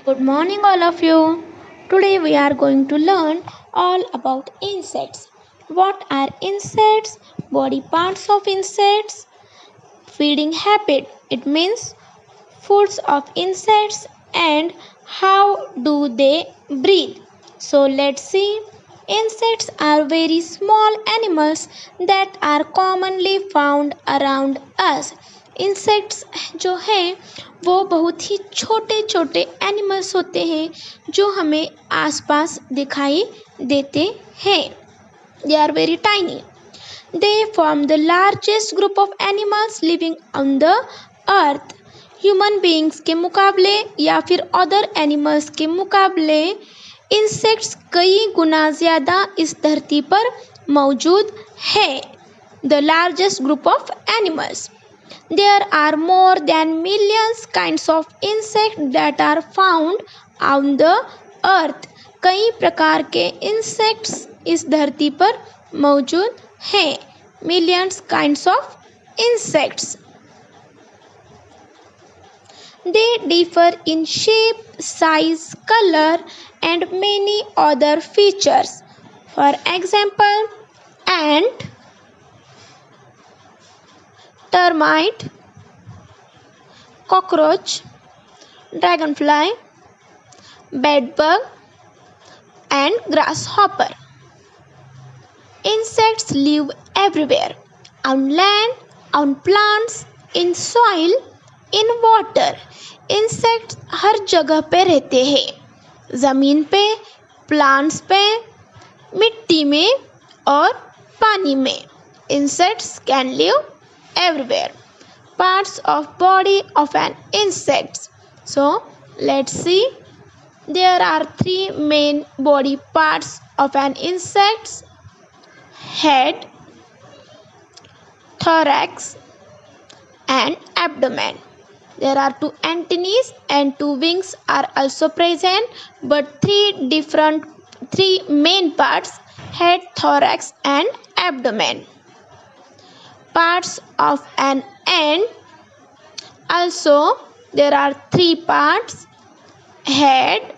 Good morning, all of you. Today we are going to learn all about insects. What are insects? Body parts of insects. Feeding habit. It means foods of insects and how do they breathe. So let's see. Insects are very small animals that are commonly found around us. Insects जो हैं वो बहुत ही छोटे छोटे animals होते हैं जो हमें आसपास दिखाई देते हैं. They are very tiny. They form the largest group of animals living on the earth. Human beings के मुकाबले या फिर अदर एनिमल्स के मुकाबले इंसेक्ट्स कई गुना ज़्यादा इस धरती पर मौजूद है. The largest group of animals. There are more than millions kinds of insects that are found on the earth. कई प्रकार के इंसेक्ट्स इस धरती पर मौजूद हैं. Millions kinds of insects. They differ in shape, size, color, and many other features. For example, ant, termite, cockroach, dragonfly, bedbug, and grasshopper. Insects live everywhere, on land, on plants, in soil, in water. Insects हर जगह पे रहते हैं, ज़मीन पे, plants पे, मिट्टी में और पानी में. Insects can live everywhere. Parts of body of an insect. So let's see. There are three main body parts of an insect: head, thorax, and abdomen. There are two antennae and two wings are also present, but three main parts: head, thorax, and abdomen. Parts of an ant. Also, there are three parts: head,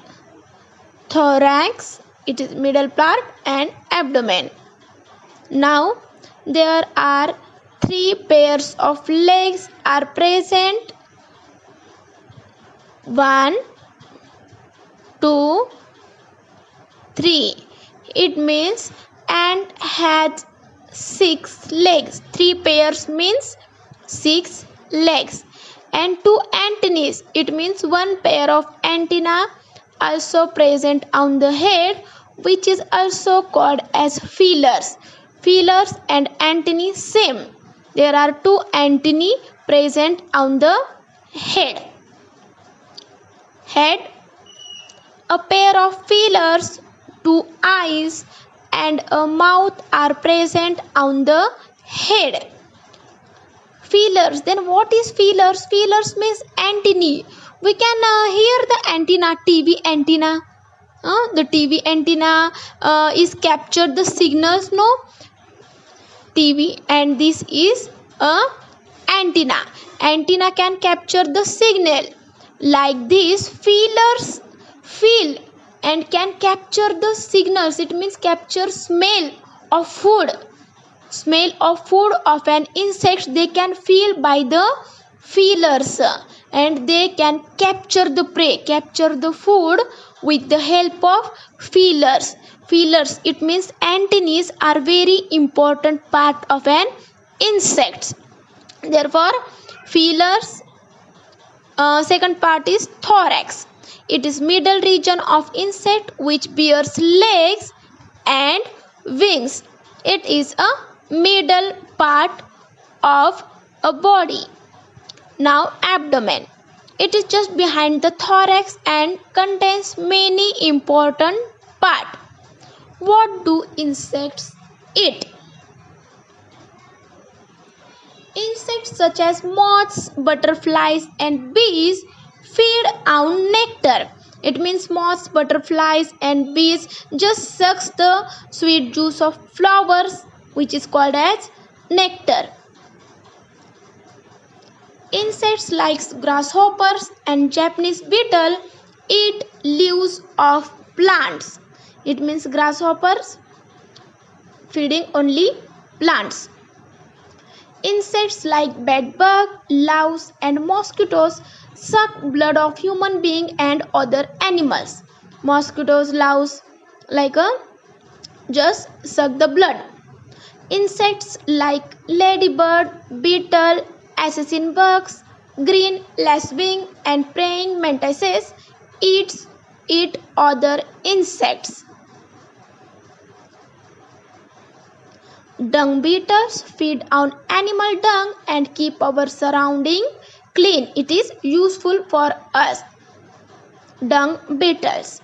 thorax, it is middle part, and abdomen. Now, there are three pairs of legs are present. 1, 2, 3. It means ant has 6 legs. 3 pairs means 6 legs. And 2 antennae. It means 1 pair of antenna also present on the head, which is also called as feelers. Feelers and antennae same. There are 2 antennae present on the head. Head. A pair of feelers, 2 eyes, and a mouth are present on the head. Feelers. Then what is feelers? Feelers means antennae. We can hear the antenna, TV antenna. The TV antenna is captured the signals, no? TV, and this is a antenna. Antenna can capture the signal. Like this, feelers feel and can capture the signals. It means capture smell of food. Smell of food of an insect they can feel by the feelers, and they can capture the prey, capture the food with the help of feelers. Feelers, it means antennae are very important part of an insect. Therefore, feelers. Second part is thorax. It is middle region of insect which bears legs and wings. It is a middle part of a body. Now abdomen. It is just behind the thorax and contains many important parts. What do insects eat? Insects such as moths, butterflies, and bees feed on nectar. It means moths, butterflies, and bees just sucks the sweet juice of flowers, which is called as nectar. Insects like grasshoppers and Japanese beetle eat leaves of plants. It means grasshoppers feeding only plants. Insects like bedbug, louse and mosquitoes suck blood of human being and other animals. Mosquitoes, louse like a just suck the blood. Insects like ladybird, beetle, assassin bugs, green lacewing and praying mantises eat other insects. Dung beetles feed on animal dung and keep our surrounding clean. It is useful for us. Dung beetles.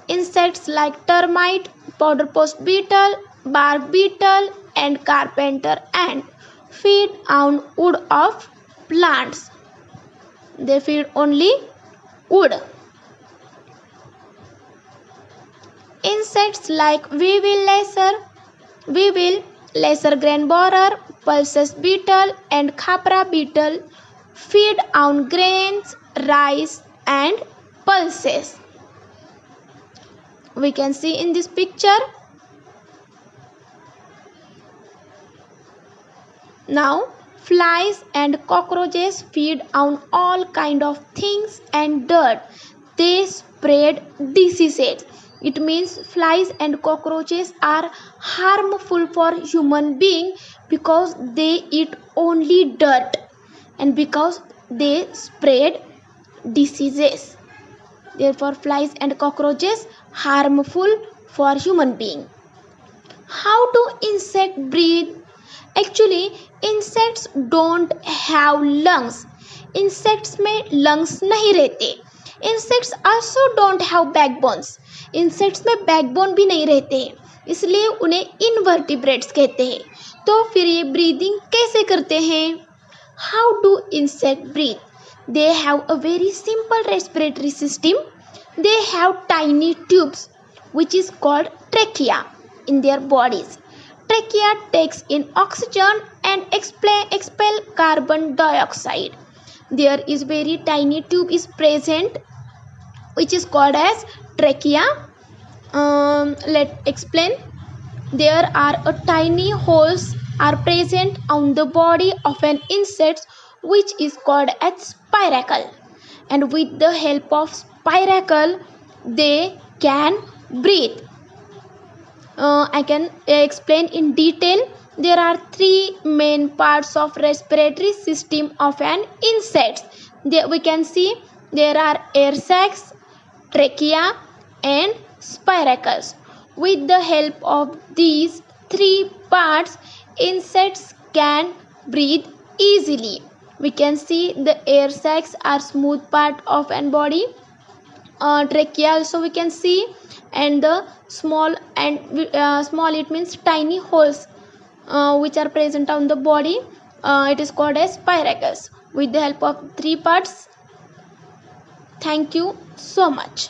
Insects like termite, powder post beetle, bark beetle and carpenter ant feed on wood of plants. They feed only wood. Insects like weevil, lesser grain borer, pulses beetle and khapra beetle feed on grains, rice and pulses. We can see in this picture. Now flies and cockroaches feed on all kind of things and dirt. They spread diseases. It means flies and cockroaches are harmful for human being because they eat only dirt and because they spread diseases. Therefore flies and cockroaches harmful for human being. How do insects breathe? Actually insects don't have lungs. Insects में lungs नहीं रहते. Insects also don't have backbones. Insects में backbone भी नहीं रहते, इसलिए उन्हें invertebrates कहते हैं. तो फिर ये breathing कैसे करते हैं? How do insects breathe? They have a very simple respiratory system. They have tiny tubes which is called trachea in their bodies. Trachea takes in oxygen and expel carbon dioxide. There is very tiny tube is present which is called as trachea. Let's explain. There are a tiny holes are present on the body of an insect which is called as spiracle, and with the help of spiracle they can breathe. I can explain in detail. There are three main parts of respiratory system of an insect. There we can see there are air sacs, trachea and spiracles. With the help of these three parts, insects can breathe easily. We can see the air sacs are smooth part of an body. Trachea also we can see, and the small it means tiny holes which are present on the body. It is called as spiracles. With the help of three parts. Thank you so much.